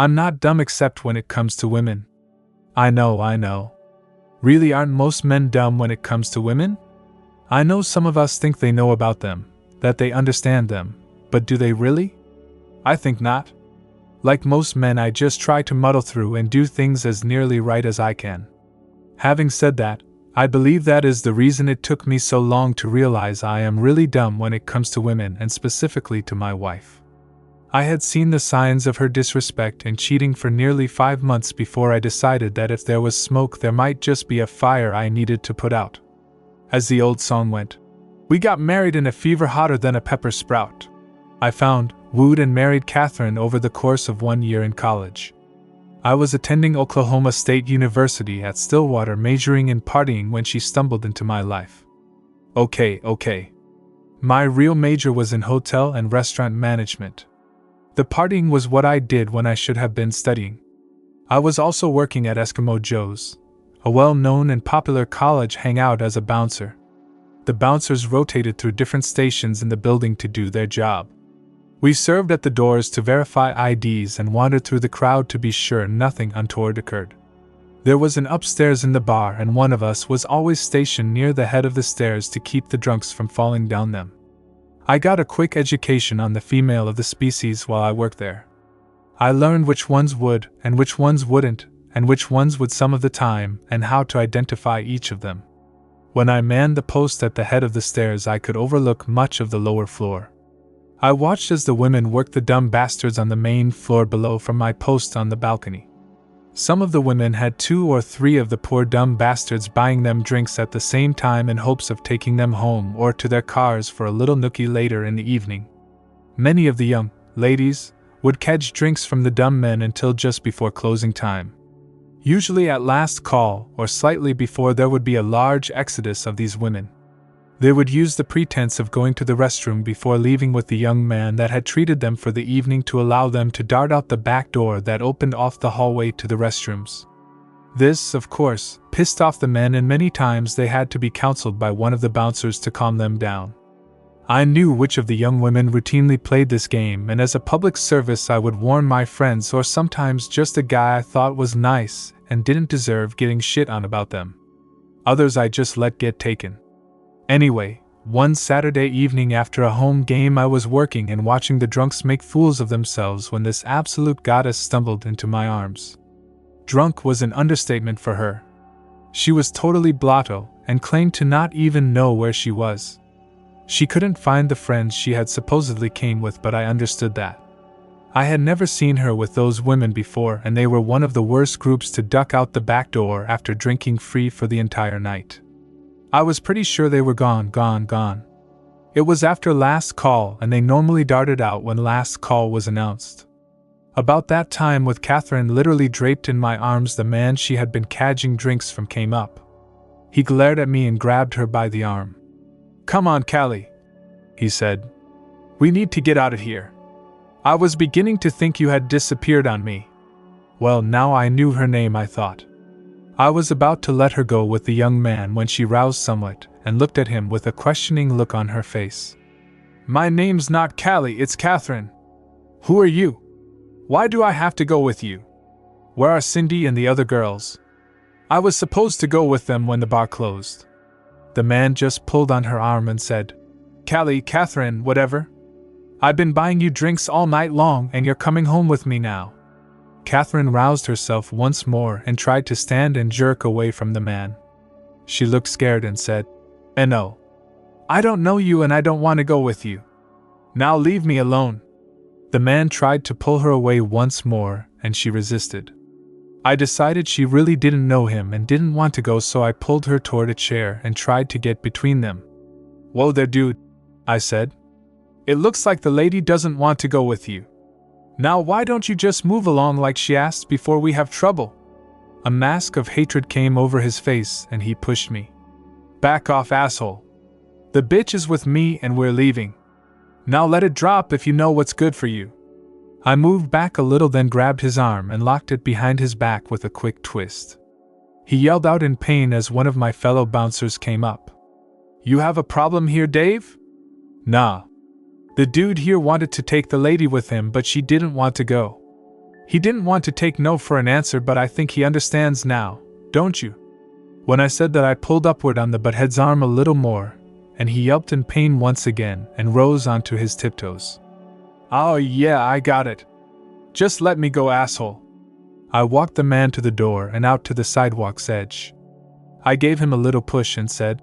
I'm not dumb except when it comes to women. I know. Really, aren't most men dumb when it comes to women? I know some of us think they know about them, that they understand them, but do they really? I think not. Like most men, I just try to muddle through and do things as nearly right as I can. Having said that, I believe that is the reason it took me so long to realize I am really dumb when it comes to women and specifically to my wife. I had seen the signs of her disrespect and cheating for nearly 5 months before I decided that if there was smoke there might just be a fire I needed to put out. As the old song went, we got married in a fever hotter than a pepper sprout. I found, wooed and married Catherine over the course of 1 year in college. I was attending Oklahoma State University at Stillwater majoring in partying when she stumbled into my life. Okay. My real major was in hotel and restaurant management. The partying was what I did when I should have been studying. I was also working at Eskimo Joe's, a well-known and popular college hangout as a bouncer. The bouncers rotated through different stations in the building to do their job. We served at the doors to verify IDs and wandered through the crowd to be sure nothing untoward occurred. There was an upstairs in the bar and one of us was always stationed near the head of the stairs to keep the drunks from falling down them. I got a quick education on the female of the species while I worked there. I learned which ones would and which ones wouldn't, and which ones would some of the time, and how to identify each of them. When I manned the post at the head of the stairs, I could overlook much of the lower floor. I watched as the women worked the dumb bastards on the main floor below from my post on the balcony. Some of the women had 2 or 3 of the poor dumb bastards buying them drinks at the same time in hopes of taking them home or to their cars for a little nookie later in the evening. Many of the young ladies would catch drinks from the dumb men until just before closing time. Usually at last call or slightly before, there would be a large exodus of these women. They would use the pretense of going to the restroom before leaving with the young man that had treated them for the evening to allow them to dart out the back door that opened off the hallway to the restrooms. This, of course, pissed off the men, and many times they had to be counseled by one of the bouncers to calm them down. I knew which of the young women routinely played this game, and as a public service I would warn my friends or sometimes just a guy I thought was nice and didn't deserve getting shit on about them. Others I just let get taken. Anyway, one Saturday evening after a home game, I was working and watching the drunks make fools of themselves when this absolute goddess stumbled into my arms. Drunk was an understatement for her. She was totally blotto and claimed to not even know where she was. She couldn't find the friends she had supposedly came with, but I understood that. I had never seen her with those women before, and they were one of the worst groups to duck out the back door after drinking free for the entire night. I was pretty sure they were gone. It was after last call, and they normally darted out when last call was announced. About that time, with Catherine literally draped in my arms, the man she had been cadging drinks from came up. He glared at me and grabbed her by the arm. "Come on, Callie," he said. "We need to get out of here. I was beginning to think you had disappeared on me." Well, now I knew her name, I thought. I was about to let her go with the young man when she roused somewhat and looked at him with a questioning look on her face. "My name's not Callie, it's Catherine. Who are you? Why do I have to go with you? Where are Cindy and the other girls? I was supposed to go with them when the bar closed." The man just pulled on her arm and said, "Callie, Catherine, whatever. I've been buying you drinks all night long and you're coming home with me now." Catherine roused herself once more and tried to stand and jerk away from the man. She looked scared and said, "No. I don't know you and I don't want to go with you. Now leave me alone." The man tried to pull her away once more, and she resisted. I decided she really didn't know him and didn't want to go, so I pulled her toward a chair and tried to get between them. "Whoa there, dude," I said. "It looks like the lady doesn't want to go with you. Now why don't you just move along like she asked before we have trouble?" A mask of hatred came over his face and he pushed me. "Back off, asshole. The bitch is with me and we're leaving. Now let it drop if you know what's good for you." I moved back a little, then grabbed his arm and locked it behind his back with a quick twist. He yelled out in pain as one of my fellow bouncers came up. "You have a problem here, Dave?" "Nah. The dude here wanted to take the lady with him, but she didn't want to go. He didn't want to take no for an answer, but I think he understands now, don't you? When I said that, I pulled upward on the butthead's arm a little more, and he yelped in pain once again and rose onto his tiptoes. Oh yeah, I got it. Just let me go, asshole. I walked the man to the door and out to the sidewalk's edge. I gave him a little push and said,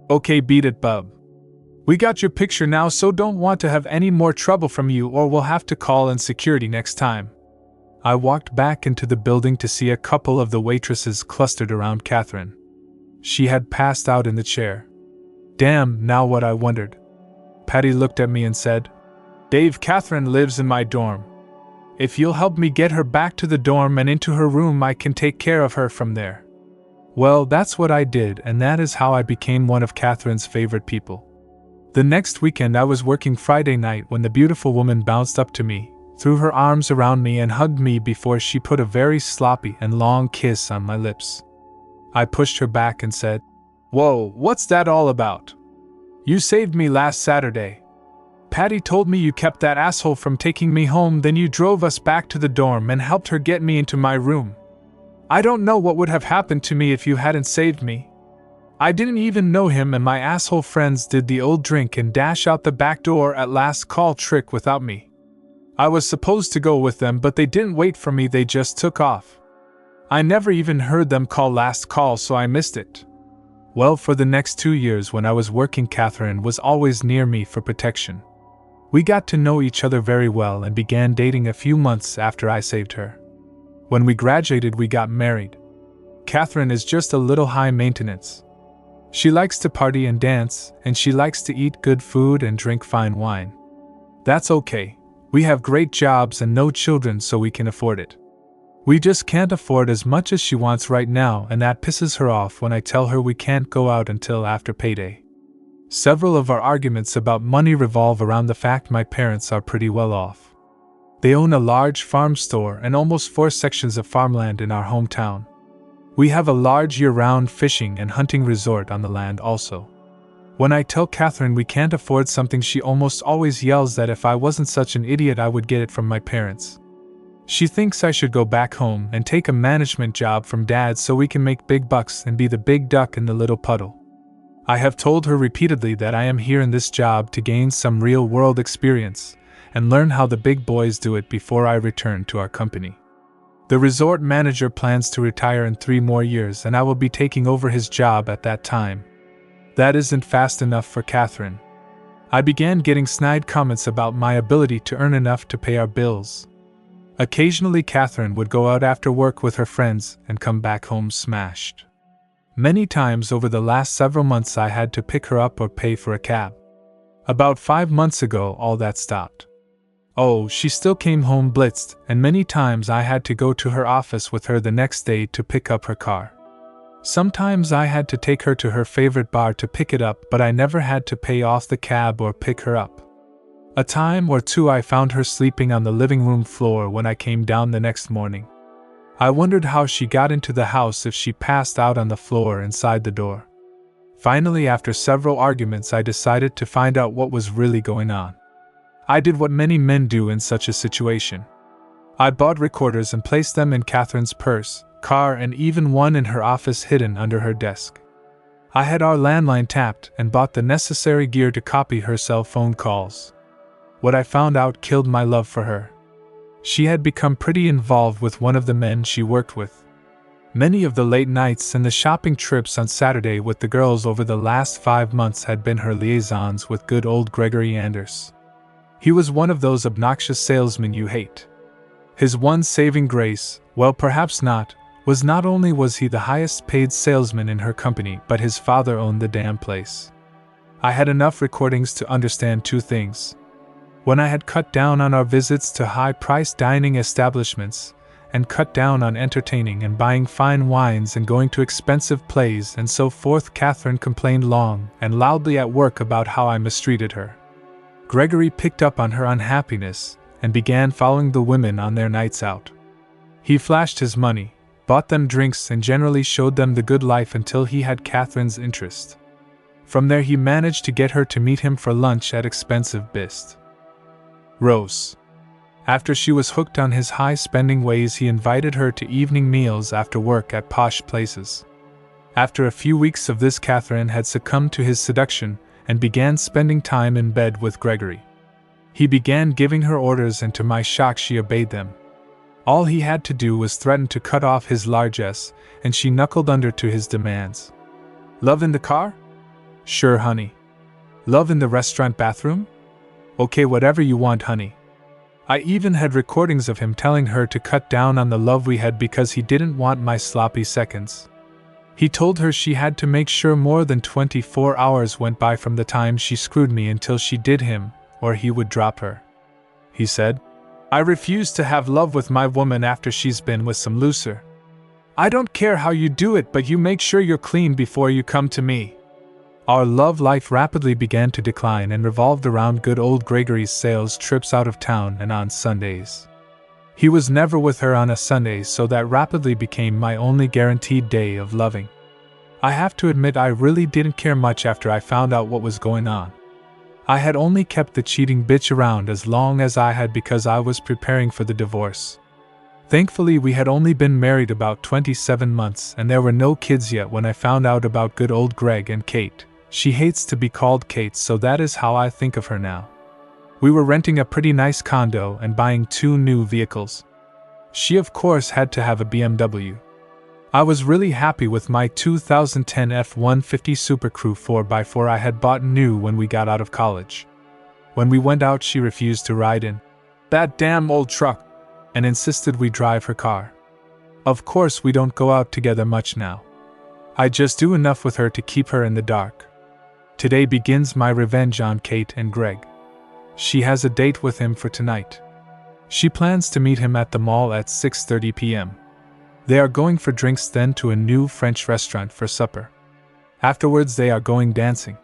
"Okay, beat it, bub. We got your picture now, so don't want to have any more trouble from you, or we'll have to call in security next time." I walked back into the building to see a couple of the waitresses clustered around Catherine. She had passed out in the chair. Damn, now what, I wondered. Patty looked at me and said, "Dave, Catherine lives in my dorm. If you'll help me get her back to the dorm and into her room, I can take care of her from there." Well, that's what I did, and that is how I became one of Catherine's favorite people. The next weekend I was working Friday night when the beautiful woman bounced up to me, threw her arms around me and hugged me before she put a very sloppy and long kiss on my lips. I pushed her back and said, "Whoa, what's that all about? You saved me last Saturday. Patty told me you kept that asshole from taking me home, then you drove us back to the dorm and helped her get me into my room. I don't know what would have happened to me if you hadn't saved me. I didn't even know him, and my asshole friends did the old drink and dash out the back door at last call trick without me. I was supposed to go with them, but they didn't wait for me, they just took off. I never even heard them call last call, so I missed it." Well, for the next 2 years when I was working, Catherine was always near me for protection. We got to know each other very well and began dating a few months after I saved her. When we graduated, we got married. Catherine is just a little high maintenance. She likes to party and dance, and she likes to eat good food and drink fine wine. That's okay. We have great jobs and no children, so we can afford it. We just can't afford as much as she wants right now, and that pisses her off when I tell her we can't go out until after payday. Several of our arguments about money revolve around the fact my parents are pretty well off. They own a large farm store and almost 4 sections of farmland in our hometown. We have a large year-round fishing and hunting resort on the land also. When I tell Catherine we can't afford something, she almost always yells that if I wasn't such an idiot I would get it from my parents. She thinks I should go back home and take a management job from Dad so we can make big bucks and be the big duck in the little puddle. I have told her repeatedly that I am here in this job to gain some real-world experience and learn how the big boys do it before I return to our company. The resort manager plans to retire in 3 more years, and I will be taking over his job at that time. That isn't fast enough for Catherine. I began getting snide comments about my ability to earn enough to pay our bills. Occasionally, Catherine would go out after work with her friends and come back home smashed. Many times over the last several months I had to pick her up or pay for a cab. About 5 months ago, all that stopped. Oh, she still came home blitzed, and many times I had to go to her office with her the next day to pick up her car. Sometimes I had to take her to her favorite bar to pick it up, but I never had to pay off the cab or pick her up. A time or two I found her sleeping on the living room floor when I came down the next morning. I wondered how she got into the house if she passed out on the floor inside the door. Finally, after several arguments, I decided to find out what was really going on. I did what many men do in such a situation. I bought recorders and placed them in Catherine's purse, car, and even one in her office hidden under her desk. I had our landline tapped and bought the necessary gear to copy her cell phone calls. What I found out killed my love for her. She had become pretty involved with one of the men she worked with. Many of the late nights and the shopping trips on Saturday with the girls over the last 5 months had been her liaisons with good old Gregory Anders. He was one of those obnoxious salesmen you hate. His one saving grace, well, perhaps not, was not only was he the highest paid salesman in her company, but his father owned the damn place. I had enough recordings to understand 2 things. When I had cut down on our visits to high-priced dining establishments, and cut down on entertaining and buying fine wines and going to expensive plays and so forth, Catherine complained long and loudly at work about how I mistreated her. Gregory picked up on her unhappiness and began following the women on their nights out. He flashed his money, bought them drinks, and generally showed them the good life until he had Catherine's interest. From there he managed to get her to meet him for lunch at expensive Bist. Rose. After she was hooked on his high-spending ways, he invited her to evening meals after work at posh places. After a few weeks of this, Catherine had succumbed to his seduction and began spending time in bed with Gregory. He began giving her orders, and to my shock she obeyed them. All he had to do was threaten to cut off his largesse, and she knuckled under to his demands. Love in the car? Sure, honey. Love in the restaurant bathroom? Okay, whatever you want, honey. I even had recordings of him telling her to cut down on the love we had because he didn't want my sloppy seconds. He told her she had to make sure more than 24 hours went by from the time she screwed me until she did him, or he would drop her. He said, I refuse to have love with my woman after she's been with some loser. I don't care how you do it, but you make sure you're clean before you come to me. Our love life rapidly began to decline and revolved around good old Gregory's sales trips out of town and on Sundays. He was never with her on a Sunday, so that rapidly became my only guaranteed day of loving. I have to admit I really didn't care much after I found out what was going on. I had only kept the cheating bitch around as long as I had because I was preparing for the divorce. Thankfully, we had only been married about 27 months and there were no kids yet when I found out about good old Greg and Kate. She hates to be called Kate, so that is how I think of her now. We were renting a pretty nice condo and buying 2 new vehicles. She of course had to have a BMW. I was really happy with my 2010 F-150 Super Crew 4x4 I had bought new when we got out of college. When we went out, she refused to ride in that damn old truck and insisted we drive her car. Of course, we don't go out together much now. I just do enough with her to keep her in the dark. Today begins my revenge on Kate and Greg. She has a date with him for tonight. She plans to meet him at the mall at 6:30 p.m. They are going for drinks, then to a new French restaurant for supper. Afterwards they are going dancing.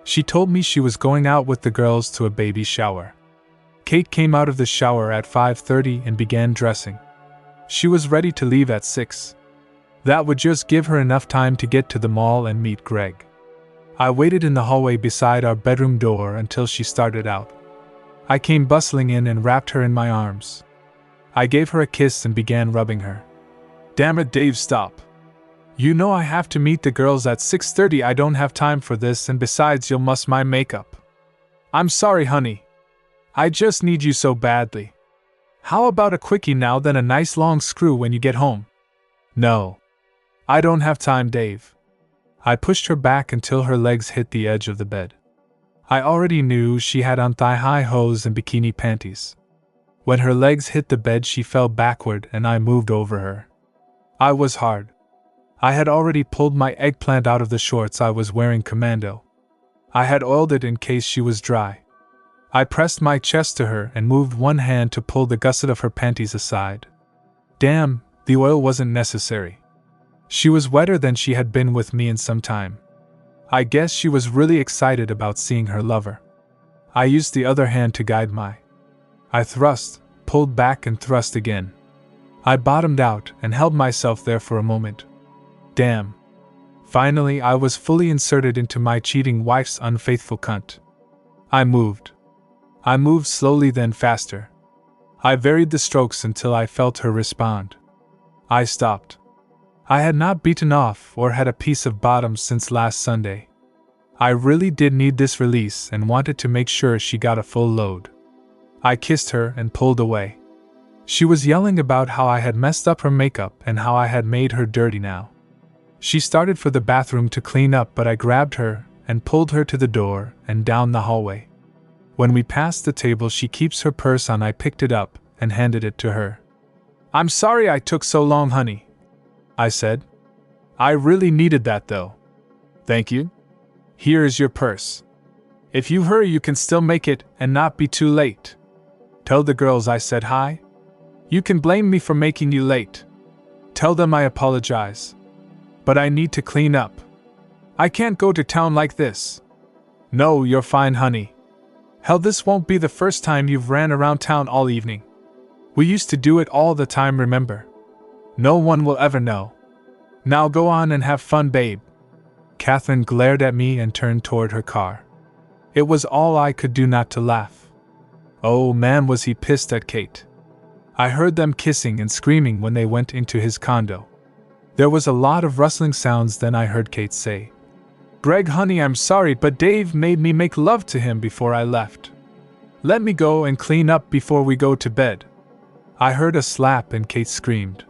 She told me she was going out with the girls to a baby shower. Kate came out of the shower at 5:30 and began dressing. She was ready to leave at 6. That would just give her enough time to get to the mall and meet Greg. I waited in the hallway beside our bedroom door until she started out. I came bustling in and wrapped her in my arms. I gave her a kiss and began rubbing her. Damn it, Dave, stop. You know I have to meet the girls at 6:30. I don't have time for this, and besides, you'll muss my makeup. I'm sorry, honey. I just need you so badly. How about a quickie now, then a nice long screw when you get home? No. I don't have time, Dave. I pushed her back until her legs hit the edge of the bed. I already knew she had on thigh-high hose and bikini panties. When her legs hit the bed, she fell backward and I moved over her. I was hard. I had already pulled my eggplant out of the shorts I was wearing commando. I had oiled it in case she was dry. I pressed my chest to her and moved one hand to pull the gusset of her panties aside. Damn, the oil wasn't necessary. She was wetter than she had been with me in some time. I guess she was really excited about seeing her lover. I used the other hand to guide my. I thrust, pulled back and thrust again. I bottomed out and held myself there for a moment. Damn. Finally, I was fully inserted into my cheating wife's unfaithful cunt. I moved. I moved slowly, then faster. I varied the strokes until I felt her respond. I stopped. I had not beaten off or had a piece of bottom since last Sunday. I really did need this release and wanted to make sure she got a full load. I kissed her and pulled away. She was yelling about how I had messed up her makeup and how I had made her dirty now. She started for the bathroom to clean up, but I grabbed her and pulled her to the door and down the hallway. When we passed the table, she keeps her purse on. I picked it up and handed it to her. I'm sorry I took so long, honey, I said. I really needed that though. Thank you. Here is your purse. If you hurry, you can still make it and not be too late. Tell the girls I said hi. You can blame me for making you late. Tell them I apologize. But I need to clean up. I can't go to town like this. No, you're fine, honey. Hell, this won't be the first time you've ran around town all evening. We used to do it all the time, remember? No one will ever know. Now go on and have fun, babe. Catherine glared at me and turned toward her car. It was all I could do not to laugh. Oh man, was he pissed at Kate. I heard them kissing and screaming when they went into his condo. There was a lot of rustling sounds, then I heard Kate say, "Greg, honey, I'm sorry, but Dave made me make love to him before I left. Let me go and clean up before we go to bed." I heard a slap and Kate screamed,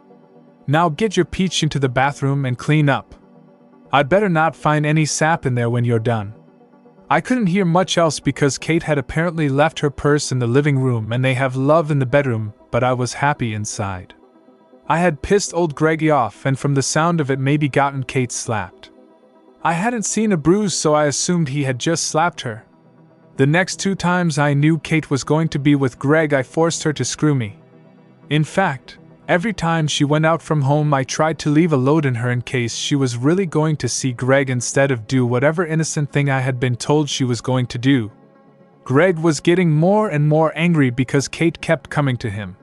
"Now get your peach into the bathroom and clean up. I'd better not find any sap in there when you're done." I couldn't hear much else because Kate had apparently left her purse in the living room and they have love in the bedroom, but I was happy inside. I had pissed old Greggy off and from the sound of it maybe gotten Kate slapped. I hadn't seen a bruise, so I assumed he had just slapped her. The next 2 times I knew Kate was going to be with Greg, I forced her to screw me. In fact, every time she went out from home I tried to leave a load in her in case she was really going to see Greg instead of do whatever innocent thing I had been told she was going to do. Greg was getting more and more angry because Kate kept coming to him.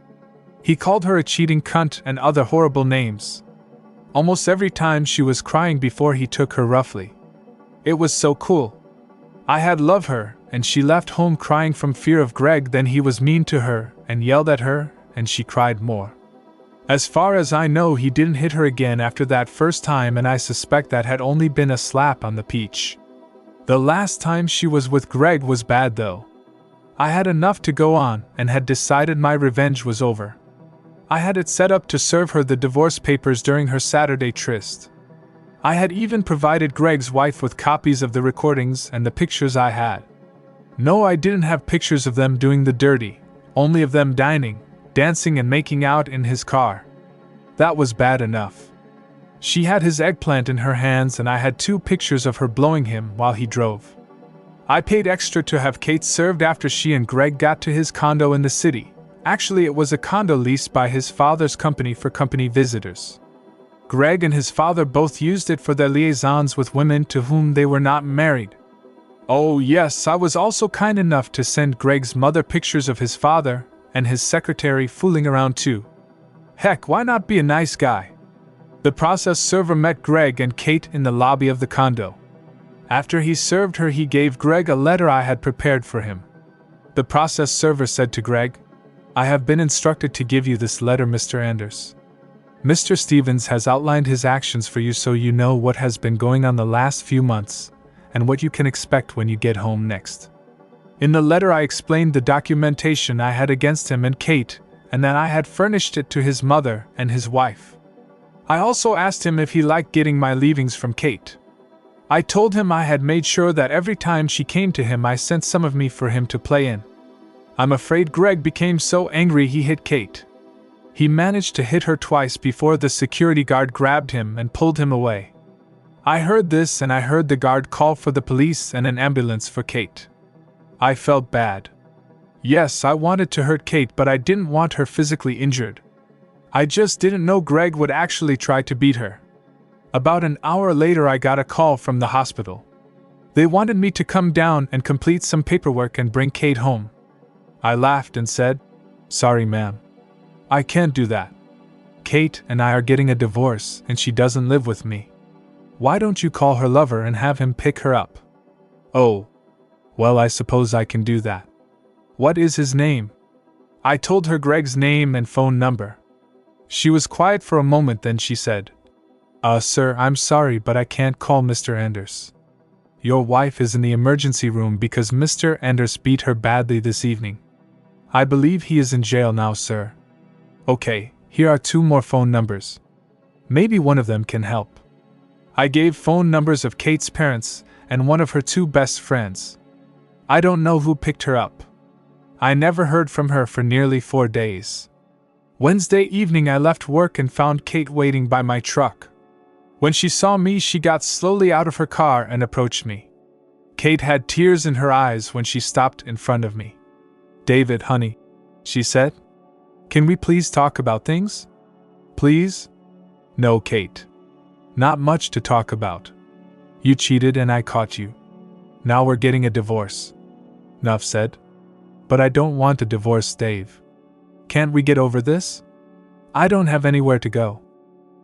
He called her a cheating cunt and other horrible names. Almost every time she was crying before he took her roughly. It was so cool. I had loved her, and she left home crying from fear of Greg. Then he was mean to her and yelled at her, and she cried more. As far as I know, he didn't hit her again after that first time, and I suspect that had only been a slap on the peach. The last time she was with Greg was bad though. I had enough to go on and had decided my revenge was over. I had it set up to serve her the divorce papers during her Saturday tryst. I had even provided Greg's wife with copies of the recordings and the pictures I had. No, I didn't have pictures of them doing the dirty, only of them dining, dancing and making out in his car. That was bad enough. She had his eggplant in her hands and I had 2 pictures of her blowing him while he drove. I paid extra to have Kate served after she and Greg got to his condo in the city. Actually, it was a condo leased by his father's company for company visitors. Greg and his father both used it for their liaisons with women to whom they were not married. Oh yes, I was also kind enough to send Greg's mother pictures of his father and his secretary fooling around too. Heck, why not be a nice guy? The process server met Greg and Kate in the lobby of the condo. After he served her, he gave Greg a letter I had prepared for him. The process server said to Greg, "I have been instructed to give you this letter, Mr. Anders. Mr. Stevens has outlined his actions for you so you know what has been going on the last few months, and what you can expect when you get home next." In the letter I explained the documentation I had against him and Kate, and that I had furnished it to his mother and his wife. I also asked him if he liked getting my leavings from Kate. I told him I had made sure that every time she came to him I sent some of me for him to play in. I'm afraid Greg became so angry he hit Kate. He managed to hit her twice before the security guard grabbed him and pulled him away. I heard this and I heard the guard call for the police and an ambulance for Kate. I felt bad. Yes, I wanted to hurt Kate, but I didn't want her physically injured. I just didn't know Greg would actually try to beat her. About an hour later I got a call from the hospital. They wanted me to come down and complete some paperwork and bring Kate home. I laughed and said, "Sorry, ma'am. I can't do that. Kate and I are getting a divorce and she doesn't live with me. Why don't you call her lover and have him pick her up?" "Oh. Well, I suppose I can do that. What is his name?" I told her Greg's name and phone number. She was quiet for a moment, then she said, Sir, I'm sorry, but I can't call Mr. Anders. Your wife is in the emergency room because Mr. Anders beat her badly this evening. I believe he is in jail now, sir." "Okay, here are 2 more phone numbers. Maybe one of them can help." I gave phone numbers of Kate's parents and one of her 2 best friends. I don't know who picked her up. I never heard from her for nearly 4 days. Wednesday evening I left work and found Kate waiting by my truck. When she saw me, she got slowly out of her car and approached me. Kate had tears in her eyes when she stopped in front of me. "David, honey," she said, "can we please talk about things? Please?" "No, Kate. Not much to talk about. You cheated and I caught you. Now we're getting a divorce." Nuff said. "But I don't want a divorce, Dave. Can't we get over this? I don't have anywhere to go.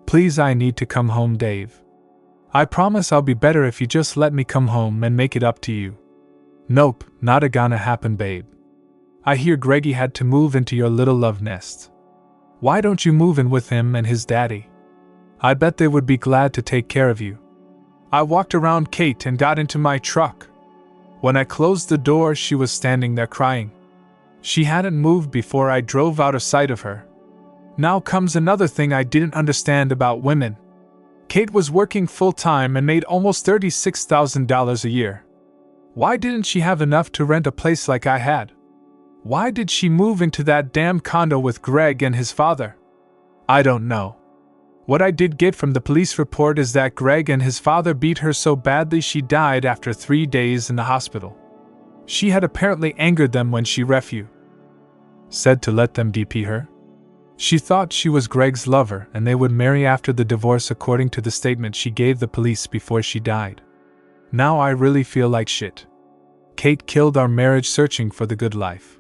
Please, I need to come home, Dave. I promise I'll be better if you just let me come home and make it up to you." "Nope, not a gonna happen, babe. I hear Greggy had to move into your little love nest. Why don't you move in with him and his daddy? I bet they would be glad to take care of you. I walked around Kate and got into my truck. When I closed the door, she was standing there crying. She hadn't moved before I drove out of sight of her. Now comes another thing I didn't understand about women. Kate was working full-time and made almost $36,000 a year. Why didn't she have enough to rent a place like I had? Why did she move into that damn condo with Greg and his father? I don't know. What I did get from the police report is that Greg and his father beat her so badly she died after 3 days in the hospital. She had apparently angered them when she said to let them DP her. She thought she was Greg's lover and they would marry after the divorce according to the statement she gave the police before she died. Now I really feel like shit. Kate killed our marriage searching for the good life.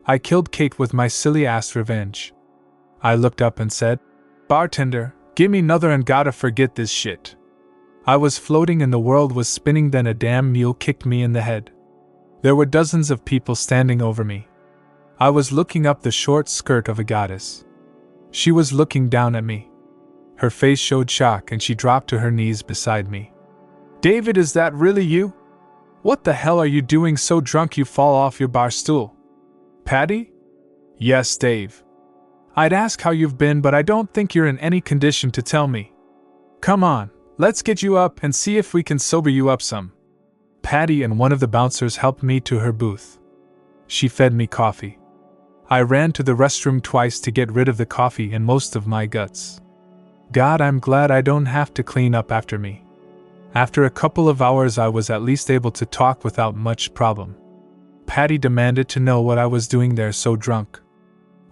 I killed Kate with my silly ass revenge. I looked up and said, "Bartender, give me another and gotta forget this shit." I was floating and the world was spinning, then a damn mule kicked me in the head. There were dozens of people standing over me. I was looking up the short skirt of a goddess. She was looking down at me. Her face showed shock and she dropped to her knees beside me. "David, is that really you? What the hell are you doing so drunk you fall off your bar stool?" "Patty?" "Yes, Dave. I'd ask how you've been, but I don't think you're in any condition to tell me. Come on, let's get you up and see if we can sober you up some." Patty and one of the bouncers helped me to her booth. She fed me coffee. I ran to the restroom twice to get rid of the coffee and most of my guts. God, I'm glad I don't have to clean up after me. After a couple of hours I was at least able to talk without much problem. Patty demanded to know what I was doing there so drunk.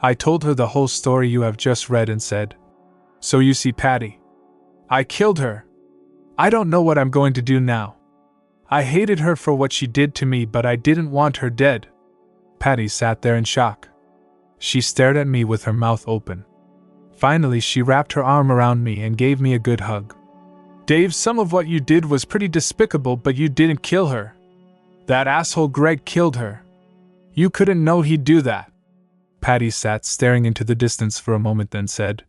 I told her the whole story you have just read and said, "So you see, Patty, I killed her. I don't know what I'm going to do now. I hated her for what she did to me, but I didn't want her dead." Patty sat there in shock. She stared at me with her mouth open. Finally, she wrapped her arm around me and gave me a good hug. "Dave, some of what you did was pretty despicable, but you didn't kill her. That asshole Greg killed her. You couldn't know he'd do that." Patty sat staring into the distance for a moment, then said,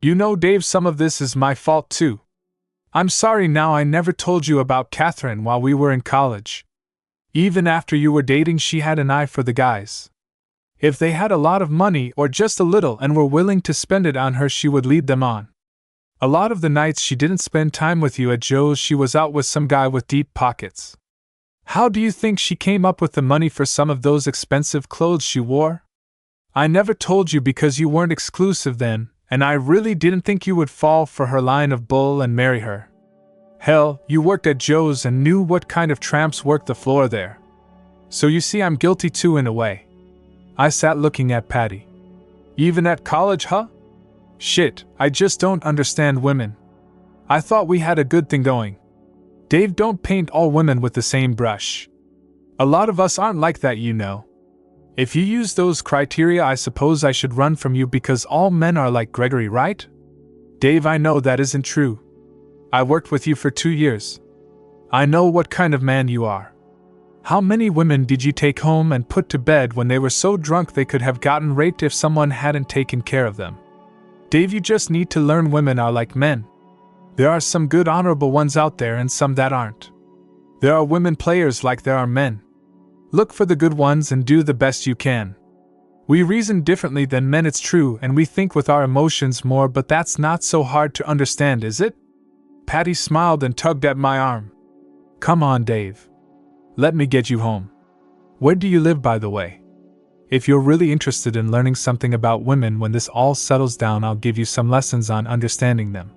"You know, Dave, some of this is my fault too. I'm sorry now I never told you about Catherine while we were in college. Even after you were dating, she had an eye for the guys. If they had a lot of money or just a little and were willing to spend it on her, she would lead them on. A lot of the nights she didn't spend time with you at Joe's, she was out with some guy with deep pockets. How do you think she came up with the money for some of those expensive clothes she wore? I never told you because you weren't exclusive then, and I really didn't think you would fall for her line of bull and marry her. Hell, you worked at Joe's and knew what kind of tramps worked the floor there. So you see, I'm guilty too in a way." I sat looking at Patty. "Even at college, huh? Shit, I just don't understand women. I thought we had a good thing going. Dave, don't paint all women with the same brush. A lot of us aren't like that, you know. If you use those criteria, I suppose I should run from you because all men are like Gregory, right? Dave, I know that isn't true. I worked with you for 2 years. I know what kind of man you are. How many women did you take home and put to bed when they were so drunk they could have gotten raped if someone hadn't taken care of them? Dave, you just need to learn women are like men. There are some good honorable ones out there and some that aren't. There are women players like there are men. Look for the good ones and do the best you can. We reason differently than men, it's true, and we think with our emotions more, but that's not so hard to understand, is it?" Patty smiled and tugged at my arm. "Come on, Dave. Let me get you home. Where do you live, by the way? If you're really interested in learning something about women when this all settles down, I'll give you some lessons on understanding them.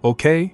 Okay?"